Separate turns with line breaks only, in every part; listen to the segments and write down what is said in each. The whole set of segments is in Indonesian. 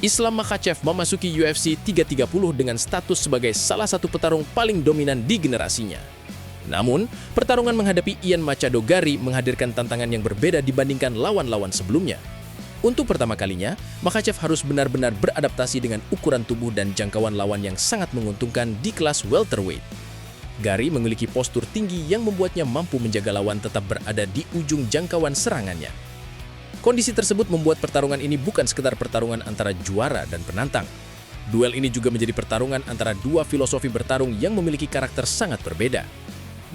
Islam Makhachev memasuki UFC 330 dengan status sebagai salah satu petarung paling dominan di generasinya. Namun, pertarungan menghadapi Ian Machado Garry menghadirkan tantangan yang berbeda dibandingkan lawan-lawan sebelumnya. Untuk pertama kalinya, Makhachev harus benar-benar beradaptasi dengan ukuran tubuh dan jangkauan lawan yang sangat menguntungkan di kelas welterweight. Garry memiliki postur tinggi yang membuatnya mampu menjaga lawan tetap berada di ujung jangkauan serangannya. Kondisi tersebut membuat pertarungan ini bukan sekedar pertarungan antara juara dan penantang. Duel ini juga menjadi pertarungan antara dua filosofi bertarung yang memiliki karakter sangat berbeda.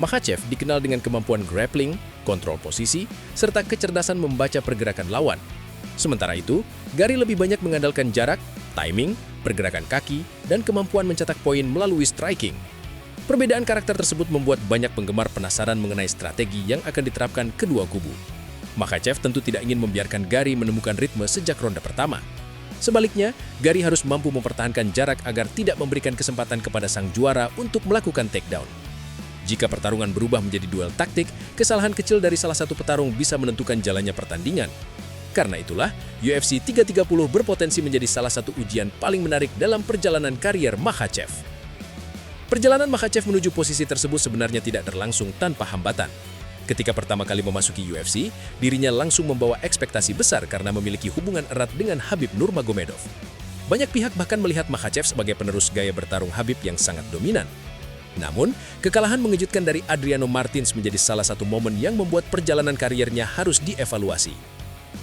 Makhachev dikenal dengan kemampuan grappling, kontrol posisi, serta kecerdasan membaca pergerakan lawan. Sementara itu, Garry lebih banyak mengandalkan jarak, timing, pergerakan kaki, dan kemampuan mencetak poin melalui striking. Perbedaan karakter tersebut membuat banyak penggemar penasaran mengenai strategi yang akan diterapkan kedua kubu. Makhachev tentu tidak ingin membiarkan Garry menemukan ritme sejak ronde pertama. Sebaliknya, Garry harus mampu mempertahankan jarak agar tidak memberikan kesempatan kepada sang juara untuk melakukan takedown. Jika pertarungan berubah menjadi duel taktik, kesalahan kecil dari salah satu petarung bisa menentukan jalannya pertandingan. Karena itulah, UFC 330 berpotensi menjadi salah satu ujian paling menarik dalam perjalanan karier Makhachev. Perjalanan Makhachev menuju posisi tersebut sebenarnya tidak berlangsung tanpa hambatan. Ketika pertama kali memasuki UFC, dirinya langsung membawa ekspektasi besar karena memiliki hubungan erat dengan Khabib Nurmagomedov. Banyak pihak bahkan melihat Makhachev sebagai penerus gaya bertarung Khabib yang sangat dominan. Namun, kekalahan mengejutkan dari Adriano Martins menjadi salah satu momen yang membuat perjalanan kariernya harus dievaluasi.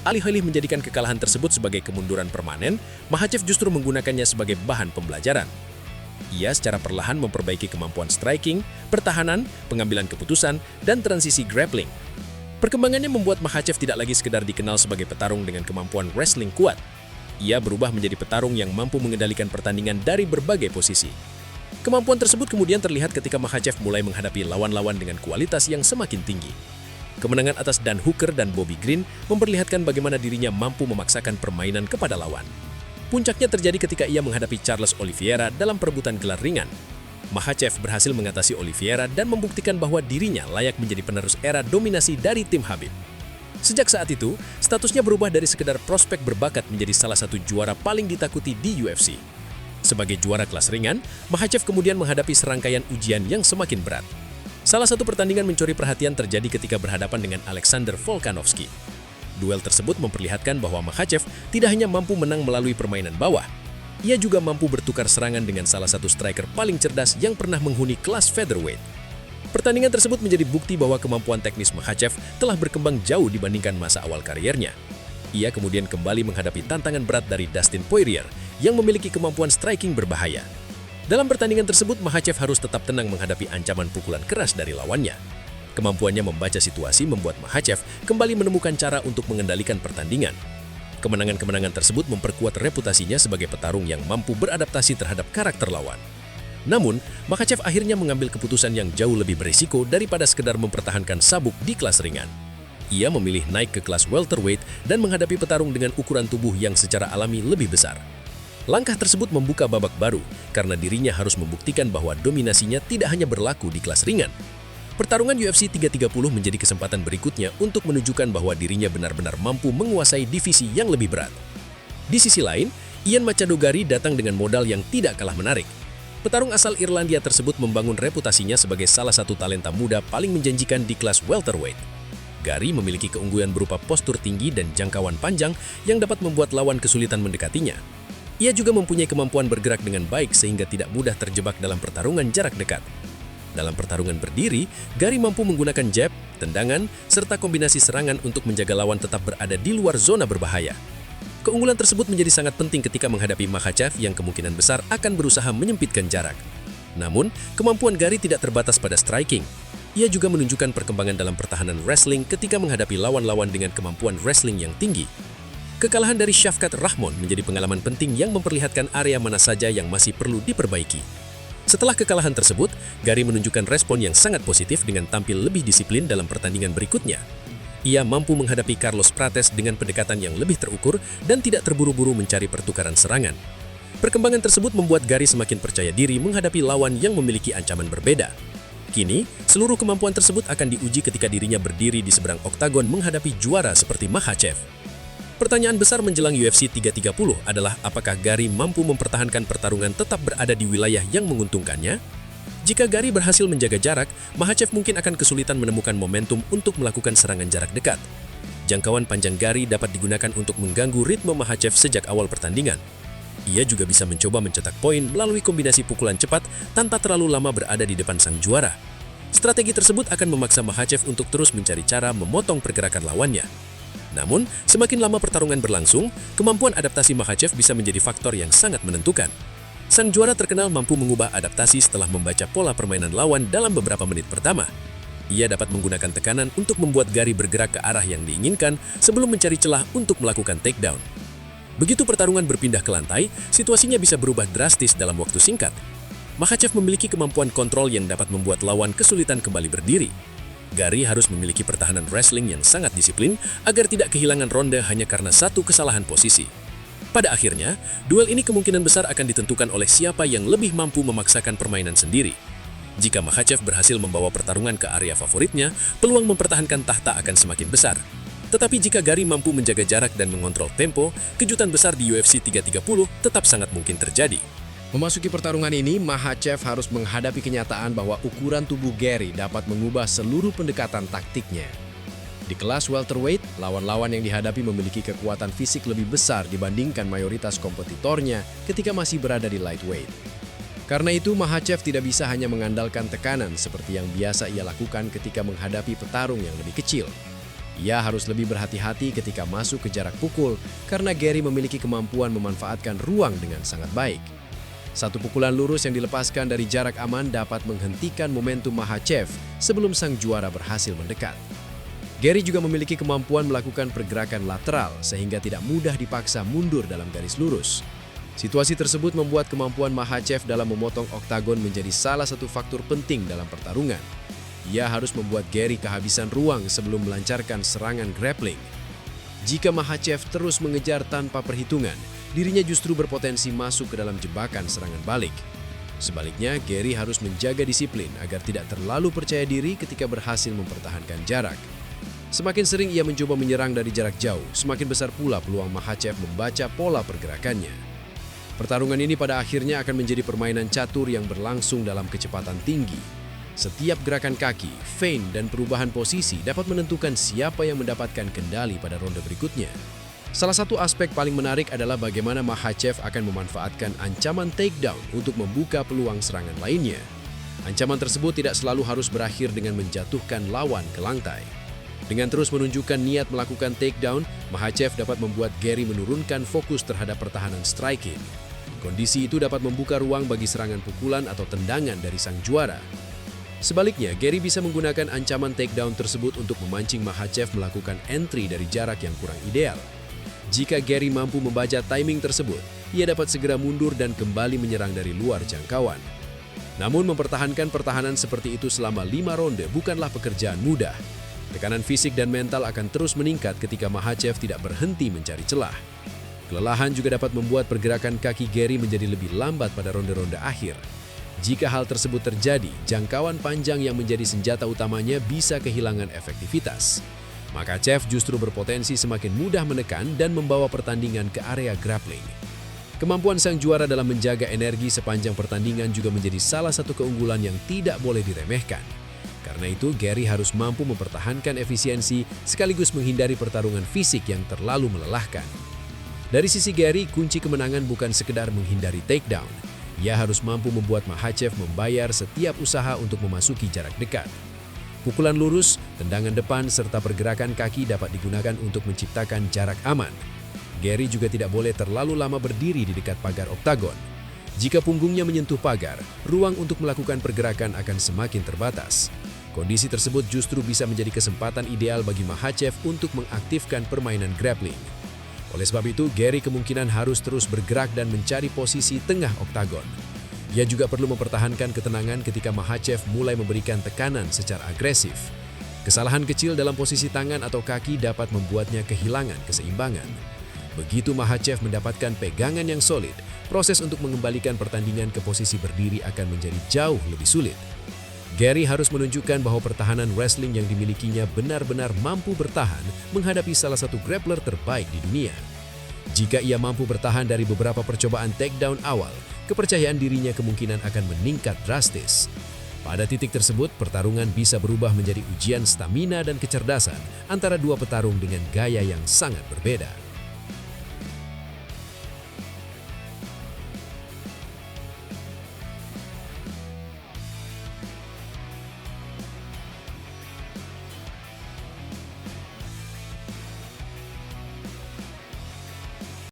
Alih-alih menjadikan kekalahan tersebut sebagai kemunduran permanen, Makhachev justru menggunakannya sebagai bahan pembelajaran. Ia secara perlahan memperbaiki kemampuan striking, pertahanan, pengambilan keputusan, dan transisi grappling. Perkembangannya membuat Makhachev tidak lagi sekedar dikenal sebagai petarung dengan kemampuan wrestling kuat. Ia berubah menjadi petarung yang mampu mengendalikan pertandingan dari berbagai posisi. Kemampuan tersebut kemudian terlihat ketika Makhachev mulai menghadapi lawan-lawan dengan kualitas yang semakin tinggi. Kemenangan atas Dan Hooker dan Bobby Green memperlihatkan bagaimana dirinya mampu memaksakan permainan kepada lawan. Puncaknya terjadi ketika ia menghadapi Charles Oliveira dalam perebutan gelar ringan. Makhachev berhasil mengatasi Oliveira dan membuktikan bahwa dirinya layak menjadi penerus era dominasi dari tim Khabib. Sejak saat itu, statusnya berubah dari sekedar prospek berbakat menjadi salah satu juara paling ditakuti di UFC. Sebagai juara kelas ringan, Makhachev kemudian menghadapi serangkaian ujian yang semakin berat. Salah satu pertandingan mencuri perhatian terjadi ketika berhadapan dengan Alexander Volkanovski. Duel tersebut memperlihatkan bahwa Makhachev tidak hanya mampu menang melalui permainan bawah, ia juga mampu bertukar serangan dengan salah satu striker paling cerdas yang pernah menghuni kelas featherweight. Pertandingan tersebut menjadi bukti bahwa kemampuan teknis Makhachev telah berkembang jauh dibandingkan masa awal kariernya. Ia kemudian kembali menghadapi tantangan berat dari Dustin Poirier yang memiliki kemampuan striking berbahaya. Dalam pertandingan tersebut, Makhachev harus tetap tenang menghadapi ancaman pukulan keras dari lawannya. Kemampuannya membaca situasi membuat Makhachev kembali menemukan cara untuk mengendalikan pertandingan. Kemenangan-kemenangan tersebut memperkuat reputasinya sebagai petarung yang mampu beradaptasi terhadap karakter lawan. Namun, Makhachev akhirnya mengambil keputusan yang jauh lebih berisiko daripada sekedar mempertahankan sabuk di kelas ringan. Ia memilih naik ke kelas welterweight dan menghadapi petarung dengan ukuran tubuh yang secara alami lebih besar. Langkah tersebut membuka babak baru karena dirinya harus membuktikan bahwa dominasinya tidak hanya berlaku di kelas ringan. Pertarungan UFC 330 menjadi kesempatan berikutnya untuk menunjukkan bahwa dirinya benar-benar mampu menguasai divisi yang lebih berat. Di sisi lain, Ian Machado Garry datang dengan modal yang tidak kalah menarik. Petarung asal Irlandia tersebut membangun reputasinya sebagai salah satu talenta muda paling menjanjikan di kelas welterweight. Garry memiliki keunggulan berupa postur tinggi dan jangkauan panjang yang dapat membuat lawan kesulitan mendekatinya. Ia juga mempunyai kemampuan bergerak dengan baik sehingga tidak mudah terjebak dalam pertarungan jarak dekat. Dalam pertarungan berdiri, Garry mampu menggunakan jab, tendangan, serta kombinasi serangan untuk menjaga lawan tetap berada di luar zona berbahaya. Keunggulan tersebut menjadi sangat penting ketika menghadapi Makhachev yang kemungkinan besar akan berusaha menyempitkan jarak. Namun, kemampuan Garry tidak terbatas pada striking. Ia juga menunjukkan perkembangan dalam pertahanan wrestling ketika menghadapi lawan-lawan dengan kemampuan wrestling yang tinggi. Kekalahan dari Shavkat Rahmon menjadi pengalaman penting yang memperlihatkan area mana saja yang masih perlu diperbaiki. Setelah kekalahan tersebut, Garry menunjukkan respon yang sangat positif dengan tampil lebih disiplin dalam pertandingan berikutnya. Ia mampu menghadapi Carlos Prates dengan pendekatan yang lebih terukur dan tidak terburu-buru mencari pertukaran serangan. Perkembangan tersebut membuat Garry semakin percaya diri menghadapi lawan yang memiliki ancaman berbeda. Kini, seluruh kemampuan tersebut akan diuji ketika dirinya berdiri di seberang oktagon menghadapi juara seperti Makhachev.
Pertanyaan besar menjelang UFC 330 adalah apakah Gary mampu mempertahankan pertarungan tetap berada di wilayah yang menguntungkannya? Jika Gary berhasil menjaga jarak, Makhachev mungkin akan kesulitan menemukan momentum untuk melakukan serangan jarak dekat. Jangkauan panjang Gary dapat digunakan untuk mengganggu ritme Makhachev sejak awal pertandingan. Ia juga bisa mencoba mencetak poin melalui kombinasi pukulan cepat tanpa terlalu lama berada di depan sang juara. Strategi tersebut akan memaksa Makhachev untuk terus mencari cara memotong pergerakan lawannya. Namun, semakin lama pertarungan berlangsung, kemampuan adaptasi Makhachev bisa menjadi faktor yang sangat menentukan. Sang juara terkenal mampu mengubah adaptasi setelah membaca pola permainan lawan dalam beberapa menit pertama. Ia dapat menggunakan tekanan untuk membuat Gary bergerak ke arah yang diinginkan sebelum mencari celah untuk melakukan takedown. Begitu pertarungan berpindah ke lantai, situasinya bisa berubah drastis dalam waktu singkat. Makhachev memiliki kemampuan kontrol yang dapat membuat lawan kesulitan kembali berdiri. Gary harus memiliki pertahanan wrestling yang sangat disiplin agar tidak kehilangan ronde hanya karena satu kesalahan posisi. Pada akhirnya, duel ini kemungkinan besar akan ditentukan oleh siapa yang lebih mampu memaksakan permainan sendiri. Jika Makhachev berhasil membawa pertarungan ke area favoritnya, peluang mempertahankan tahta akan semakin besar. Tetapi jika Gary mampu menjaga jarak dan mengontrol tempo, kejutan besar di UFC 330 tetap sangat mungkin terjadi.
Memasuki pertarungan ini, Makhachev harus menghadapi kenyataan bahwa ukuran tubuh Gary dapat mengubah seluruh pendekatan taktiknya. Di kelas welterweight, lawan-lawan yang dihadapi memiliki kekuatan fisik lebih besar dibandingkan mayoritas kompetitornya ketika masih berada di lightweight. Karena itu, Makhachev tidak bisa hanya mengandalkan tekanan seperti yang biasa ia lakukan ketika menghadapi petarung yang lebih kecil. Ia harus lebih berhati-hati ketika masuk ke jarak pukul karena Gary memiliki kemampuan memanfaatkan ruang dengan sangat baik. Satu pukulan lurus yang dilepaskan dari jarak aman dapat menghentikan momentum Makhachev sebelum sang juara berhasil mendekat. Gary juga memiliki kemampuan melakukan pergerakan lateral sehingga tidak mudah dipaksa mundur dalam garis lurus. Situasi tersebut membuat kemampuan Makhachev dalam memotong oktagon menjadi salah satu faktor penting dalam pertarungan. Ia harus membuat Gary kehabisan ruang sebelum melancarkan serangan grappling. Jika Makhachev terus mengejar tanpa perhitungan, dirinya justru berpotensi masuk ke dalam jebakan serangan balik. Sebaliknya, Gary harus menjaga disiplin agar tidak terlalu percaya diri ketika berhasil mempertahankan jarak. Semakin sering ia mencoba menyerang dari jarak jauh, semakin besar pula peluang Makhachev membaca pola pergerakannya. Pertarungan ini pada akhirnya akan menjadi permainan catur yang berlangsung dalam kecepatan tinggi. Setiap gerakan kaki, feint, dan perubahan posisi dapat menentukan siapa yang mendapatkan kendali pada ronde berikutnya. Salah satu aspek paling menarik adalah bagaimana Makhachev akan memanfaatkan ancaman takedown untuk membuka peluang serangan lainnya. Ancaman tersebut tidak selalu harus berakhir dengan menjatuhkan lawan ke lantai. Dengan terus menunjukkan niat melakukan takedown, Makhachev dapat membuat Gary menurunkan fokus terhadap pertahanan striking. Kondisi itu dapat membuka ruang bagi serangan pukulan atau tendangan dari sang juara. Sebaliknya, Gary bisa menggunakan ancaman takedown tersebut untuk memancing Makhachev melakukan entry dari jarak yang kurang ideal. Jika Gary mampu membaca timing tersebut, ia dapat segera mundur dan kembali menyerang dari luar jangkauan. Namun mempertahankan pertahanan seperti itu selama 5 ronde bukanlah pekerjaan mudah. Tekanan fisik dan mental akan terus meningkat ketika Makhachev tidak berhenti mencari celah. Kelelahan juga dapat membuat pergerakan kaki Gary menjadi lebih lambat pada ronde-ronde akhir. Jika hal tersebut terjadi, jangkauan panjang yang menjadi senjata utamanya bisa kehilangan efektivitas. Makhachev justru berpotensi semakin mudah menekan dan membawa pertandingan ke area grappling. Kemampuan sang juara dalam menjaga energi sepanjang pertandingan juga menjadi salah satu keunggulan yang tidak boleh diremehkan. Karena itu, Gary harus mampu mempertahankan efisiensi sekaligus menghindari pertarungan fisik yang terlalu melelahkan. Dari sisi Gary, kunci kemenangan bukan sekedar menghindari takedown. Ia harus mampu membuat Makhachev membayar setiap usaha untuk memasuki jarak dekat. Pukulan lurus, tendangan depan, serta pergerakan kaki dapat digunakan untuk menciptakan jarak aman. Gary juga tidak boleh terlalu lama berdiri di dekat pagar oktagon. Jika punggungnya menyentuh pagar, ruang untuk melakukan pergerakan akan semakin terbatas. Kondisi tersebut justru bisa menjadi kesempatan ideal bagi Makhachev untuk mengaktifkan permainan grappling. Oleh sebab itu, Gary kemungkinan harus terus bergerak dan mencari posisi tengah oktagon. Ia juga perlu mempertahankan ketenangan ketika Makhachev mulai memberikan tekanan secara agresif. Kesalahan kecil dalam posisi tangan atau kaki dapat membuatnya kehilangan keseimbangan. Begitu Makhachev mendapatkan pegangan yang solid, proses untuk mengembalikan pertandingan ke posisi berdiri akan menjadi jauh lebih sulit. Gary harus menunjukkan bahwa pertahanan wrestling yang dimilikinya benar-benar mampu bertahan menghadapi salah satu grappler terbaik di dunia. Jika ia mampu bertahan dari beberapa percobaan takedown awal, kepercayaan dirinya kemungkinan akan meningkat drastis. Pada titik tersebut, pertarungan bisa berubah menjadi ujian stamina dan kecerdasan antara dua petarung dengan gaya yang sangat berbeda.